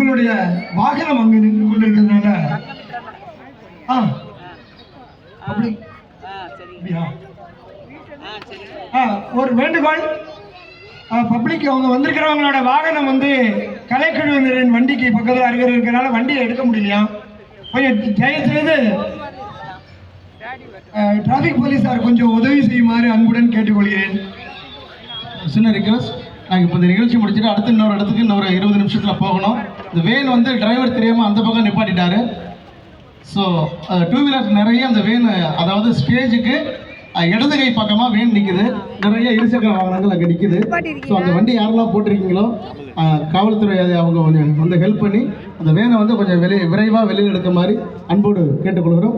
உங்களுடைய வாகனம் அங்கு நின்று கொண்டிருக்கிறதுனால அப்படி ஒரு வேண்டுகோள், பப்ளிக் அவங்க வந்திருக்கிறவங்களோட வாகனம் வந்து கலைக்குழுவினரின் வண்டிக்கு பக்கத்தில் அருகில் இருக்கிறனால வண்டியை எடுக்க முடியலையா. கொஞ்சம் தயவுசெய்து டிராஃபிக் போலீஸார் கொஞ்சம் உதவி செய்யுமாறு அன்புடன் கேட்டுக்கொள்கிறேன். சின்ன ரிக்வஸ்ட், நாங்கள் இப்போ இந்த நிகழ்ச்சி முடிச்சுட்டு அடுத்த இன்னொரு இடத்துக்கு இன்னொரு 20 நிமிஷத்தில் போகணும். இந்த வேன் வந்து டிரைவர் தெரியாமல் அந்த பக்கம் நிப்பாட்டிட்டாரு. ஸோ டூ வீலர்ஸ் நிறைய அந்த வேன், அதாவது ஸ்டேஜுக்கு இடது கை பக்கமாக வேன் நிற்குது. நிறைய இருசக்கர வாகனங்கள் அங்கே நிற்குது. ஸோ அந்த வண்டி யாரெல்லாம் போட்டிருக்கீங்களோ காவல்துறை அவங்க கொஞ்சம் வந்து ஹெல்ப் பண்ணி அந்த வேனை வந்து கொஞ்சம் விரைவாக வெளியில் எடுக்க மாதிரி அன்போடு கேட்டுக்கொள்கிறோம்.